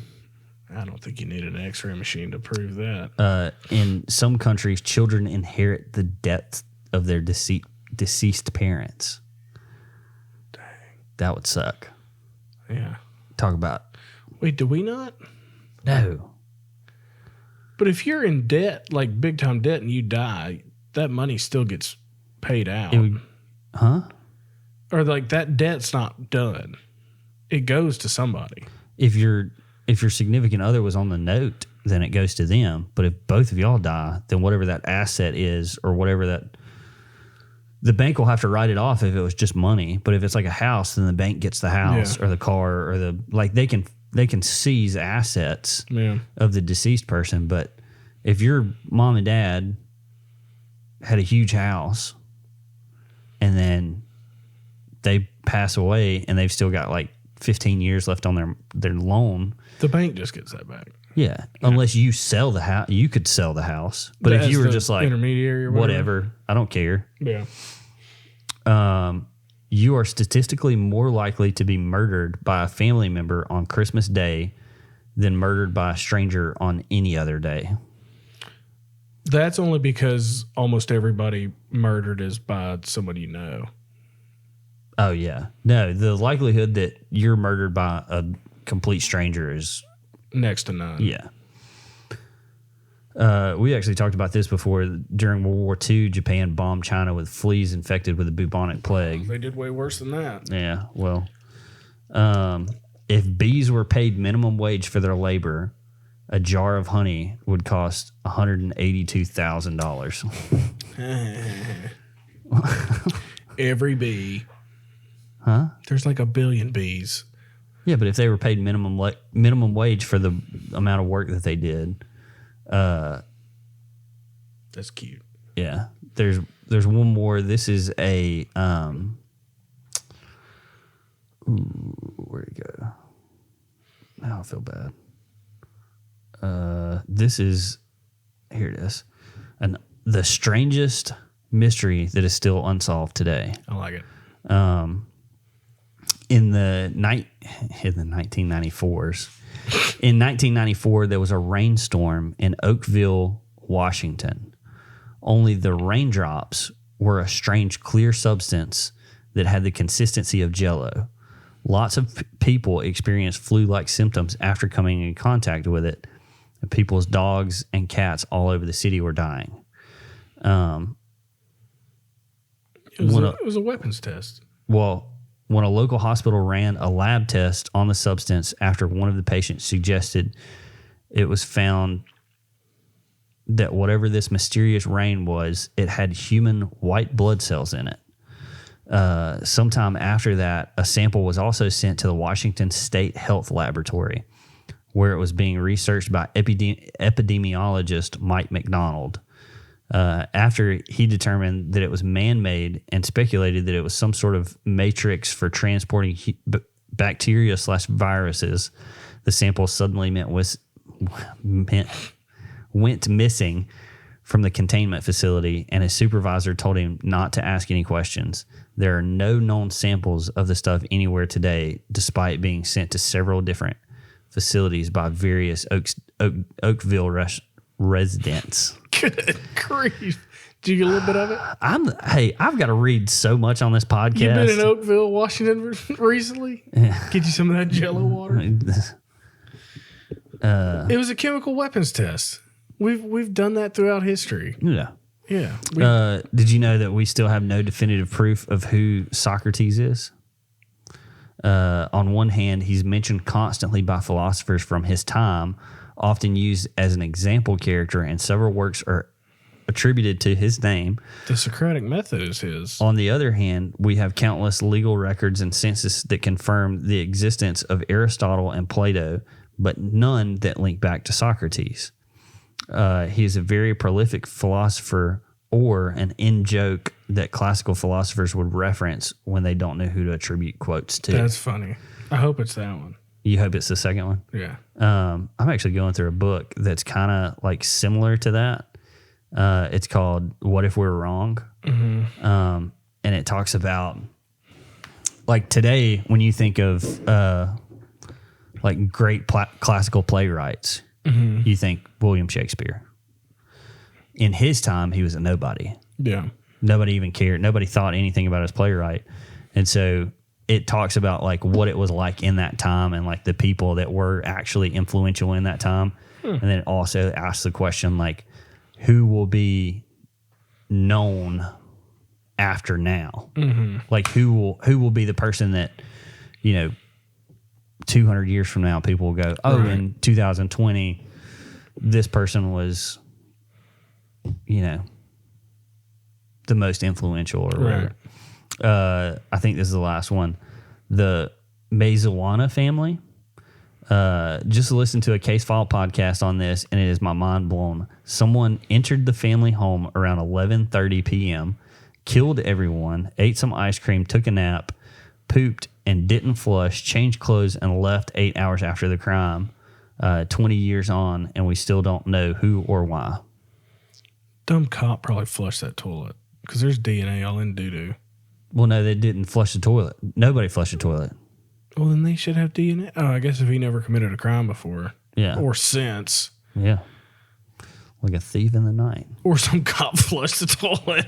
I don't think you need an X-ray machine to prove that. In some countries, children inherit the death of their deceased parents. Dang. That would suck. Yeah. Talk about... Wait, do we not? No. But if you're in debt, like big-time debt, and you die, that money still gets paid out. Huh? Or like that debt's not done. It goes to somebody. If your significant other was on the note, then it goes to them. But if both of y'all die, then whatever that asset is or whatever that... The bank will have to write it off if it was just money. But if it's like a house, then the bank gets the house or the car or the... Like they can seize assets of the deceased person. But if your mom and dad had a huge house and then they pass away and they've still got like 15 years left on their loan... The bank just gets that back. Yeah, unless you sell the house, you could sell the house. But if you were just like intermediary or whatever, I don't care. Yeah. You are statistically more likely to be murdered by a family member on Christmas Day than murdered by a stranger on any other day. That's only because almost everybody murdered is by someone you know. Oh yeah, no. The likelihood that you're murdered by a complete stranger is next to none. Yeah. We actually talked about this before. During World War II, Japan bombed China with fleas infected with the bubonic plague. They did way worse than that. Yeah, well, if bees were paid minimum wage for their labor, a jar of honey would cost $182,000. Every bee. Huh? There's like 1 billion bees. Yeah, but if they were paid minimum wage for the amount of work that they did, that's cute. Yeah, there's one more. This is a where'd it go? Now I feel bad. This is here it is, and the strangest mystery that is still unsolved today. I like it. In the 1994s. In 1994, there was a rainstorm in Oakville, Washington. Only the raindrops were a strange clear substance that had the consistency of Jell-O. Lots of people experienced flu-like symptoms after coming in contact with it. And people's dogs and cats all over the city were dying. It was a weapons test. Well, when a local hospital ran a lab test on the substance after one of the patients suggested it was found that whatever this mysterious rain was, it had human white blood cells in it. Sometime after that, a sample was also sent to the Washington State Health Laboratory, where it was being researched by epidemiologist Mike McDonald. After he determined that it was man-made and speculated that it was some sort of matrix for transporting bacteria/viruses, the sample suddenly went missing from the containment facility, and his supervisor told him not to ask any questions. There are no known samples of the stuff anywhere today, despite being sent to several different facilities by various Oakville residents. Good grief. Did you get a little bit of it? I've got to read so much on this podcast. You've been in Oakville, Washington recently? Get you some of that Jello water. It was a chemical weapons test. We've done that throughout history. Yeah. Yeah. Did you know that we still have no definitive proof of who Socrates is? On one hand, he's mentioned constantly by philosophers from his time, often used as an example character, and several works are attributed to his name. The Socratic method is his. On the other hand, we have countless legal records and census that confirm the existence of Aristotle and Plato, but none that link back to Socrates. He is a very prolific philosopher, or an in-joke that classical philosophers would reference when they don't know who to attribute quotes to. That's funny. I hope it's that one. You hope it's the second one? Yeah. I'm actually going through a book that's kind of like similar to that. It's called What If We're Wrong? Mm-hmm. And it talks about, like, today, when you think of like great classical playwrights, mm-hmm. you think William Shakespeare. In his time, he was a nobody. Yeah. Nobody even cared. Nobody thought anything about his playwright. And so it talks about like what it was like in that time and like the people that were actually influential in that time. And then it also asks the question like, who will be known after now? Mm-hmm. Like who will be the person that, 200 years from now, people will go, oh, right. In 2020, this person was, the most influential or whatever. Right. I think this is the last one. The Mazuana family. Just listen to a Case File podcast on this, and it is my mind blown. Someone entered the family home around 11:30 p.m., killed everyone, ate some ice cream, took a nap, pooped, and didn't flush, changed clothes, and left 8 hours after the crime. 20 years on, and we still don't know who or why. Dumb cop probably flushed that toilet because there's DNA all in doo-doo. Well, no, they didn't flush the toilet. Nobody flushed the toilet. Well, then they should have DNA. Oh, I guess if he never committed a crime before. Yeah. Or since. Yeah. Like a thief in the night. Or some cop flushed the toilet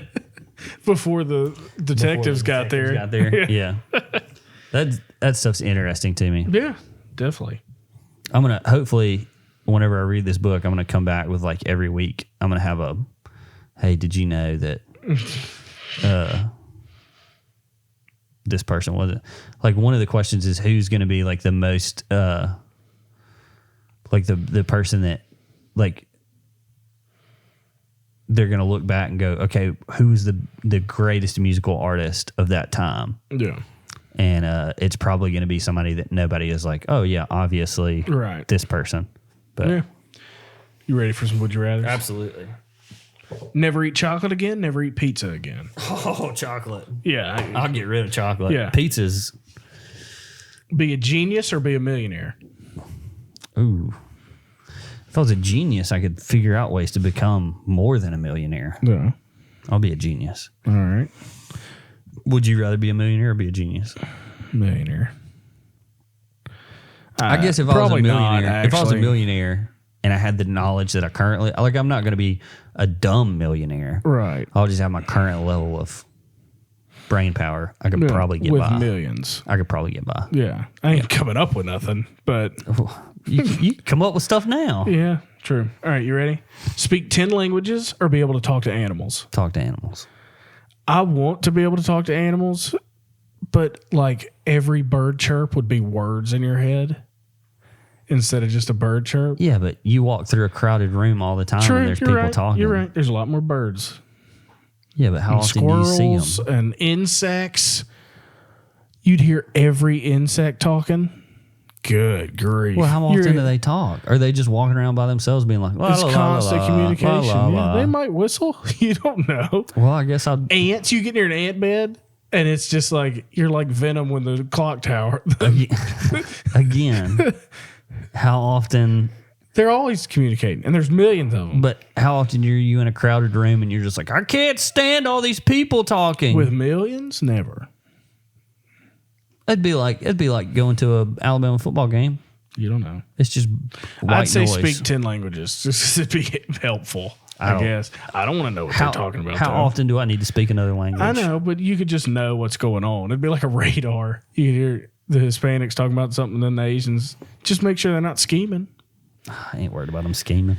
before the detectives got there. Yeah. That stuff's interesting to me. Yeah, definitely. I'm going to, hopefully, whenever I read this book, I'm going to come back with like every week. I'm going to have a, hey, did you know that this person wasn't? Like one of the questions is who's going to be like the most, like the person that like they're going to look back and go, okay, who's the greatest musical artist of that time? Yeah. And it's probably going to be somebody that nobody is like, oh, yeah, obviously right. This person. But yeah. You ready for some Would You Rather? Absolutely. Never eat chocolate again, never eat pizza again. Oh, chocolate. Yeah. I'll get rid of chocolate. Yeah. Pizza's. Be a genius or be a millionaire? Ooh. If I was a genius, I could figure out ways to become more than a millionaire. Yeah. I'll be a genius. All right. Would you rather be a millionaire or be a genius? Millionaire. I guess if I was a millionaire, and I had the knowledge that I currently, like, I'm not going to be a dumb millionaire. Right. I'll just have my current level of brain power. I could probably get by. With millions. I could probably get by. Yeah. I ain't coming up with nothing, but. You come up with stuff now. Yeah, true. All right, you ready? Speak 10 languages or be able to talk to animals? Talk to animals. I want to be able to talk to animals, but like every bird chirp would be words in your head instead of just a bird chirp. Yeah, but you walk through a crowded room all the time and there's people talking. You're right. There's a lot more birds. Yeah, but how often do you see them? And insects. You'd hear every insect talking. Good grief. Well, how often do they talk? Are they just walking around by themselves being like, it's constant communication. Yeah, they might whistle. You don't know. Well, I guess ants, you get near an ant bed, and it's just like, you're like Venom when the clock tower. Again, how often? They're always communicating, and there's millions of them. But how often are you in a crowded room and you're just like, I can't stand all these people talking? With millions? Never. It'd be like going to a Alabama football game. You don't know. It's just white I'd say noise. speak 10 languages just to be helpful. I guess. I don't want to know what they're talking about. How often do I need to speak another language? I know, but you could just know what's going on. It'd be like a radar. You hear the Hispanics talking about something, then the Asians. Just make sure they're not scheming. I ain't worried about them scheming.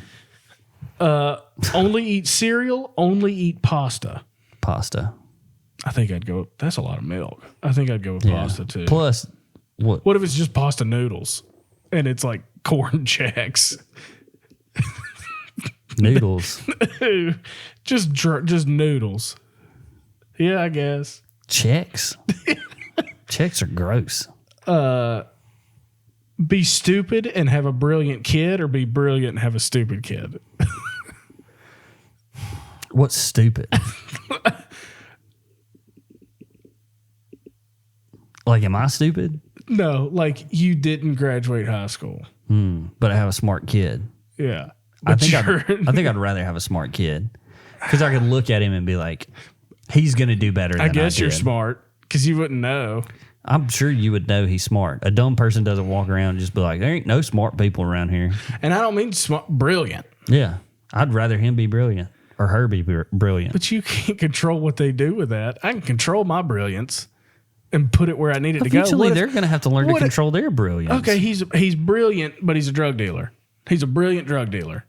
Only eat cereal, only eat pasta. Pasta. I think I'd go. That's a lot of milk. I think I'd go with pasta too. Plus, what if it's just pasta noodles and it's like corn checks? Noodles. just noodles. Yeah, I guess. Checks. Checks are gross. Be stupid and have a brilliant kid, or be brilliant and have a stupid kid. What's stupid? Like, am I stupid? No, like you didn't graduate high school. But I have a smart kid. Yeah. I think I'd rather have a smart kid because I could look at him and be like, he's going to do better than I guess you're did. smart because you wouldn't know. I'm sure you would know he's smart. A dumb person doesn't walk around and just be like, there ain't no smart people around here. And I don't mean smart, brilliant. Yeah. I'd rather him be brilliant or her be brilliant. But you can't control what they do with that. I can control my brilliance and put it where I need it to go. Eventually, they're going to have to learn to control their brilliance. Okay, he's brilliant, but he's a drug dealer. He's a brilliant drug dealer.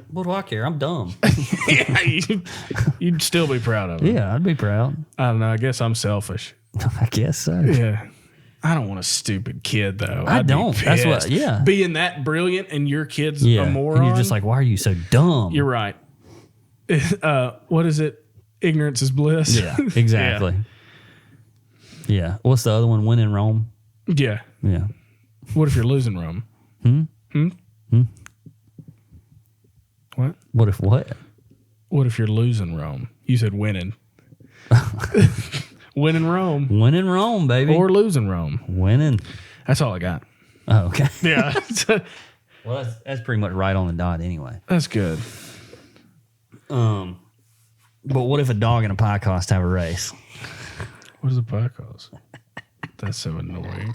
What do I care? I'm dumb. Yeah, you'd still be proud of him. Yeah, I'd be proud. I don't know. I guess I'm selfish. I guess so. Yeah. I don't want a stupid kid, though. I don't. That's what, yeah. Being that brilliant and your kid's a moron. And you're just like, why are you so dumb? You're right. What is it? Ignorance is bliss. Yeah, exactly. Yeah. What's the other one? Win in Rome? Yeah. Yeah. What if you're losing Rome? What? What if what? What if you're losing Rome? You said winning. Winning Rome. Winning Rome, baby. Or losing Rome. Winning. That's all I got. Oh, okay. Yeah. Well, that's pretty much right on the dot anyway. That's good. But what if a dog and a Piecost have a race? What is a Piecost? That's so annoying.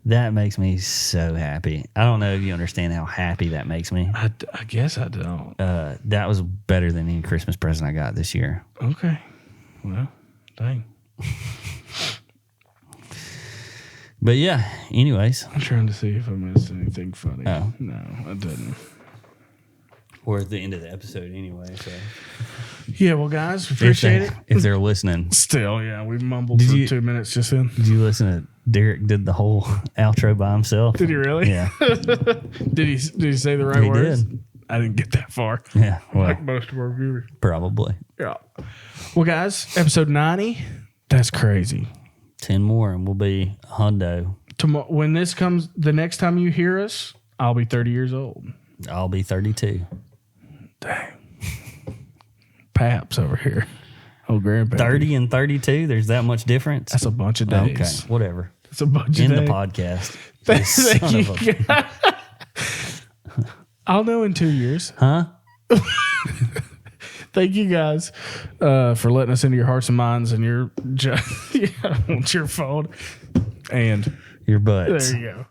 That makes me so happy. I don't know if you understand how happy that makes me. I guess I don't. That was better than any Christmas present I got this year. Okay. Well, dang. But yeah, anyways. I'm trying to see if I missed anything funny. Oh. No, I didn't. We're at the end of the episode anyway, so. Yeah, well, guys, appreciate it. If they're listening. Still, yeah, we mumbled for 2 minutes just then. Did you listen to Derek did the whole outro by himself? Did he really? Yeah. Did he say the right words? Did. I didn't get that far. Yeah, well, Like most of our viewers. probably. Yeah. Well, guys, episode 90, that's crazy. 10 more and we'll be hundo. When this comes, the next time you hear us, I'll be 30 years old. I'll be 32. Dang. Paps over here. Oh, grandpa. 30 and 32? There's that much difference? That's a bunch of days. Okay, whatever. That's a bunch of End days. the podcast. Thank you. I'll know in 2 years. Huh? Thank you guys for letting us into your hearts and minds and your, yeah, your phone and Your butts. there you go.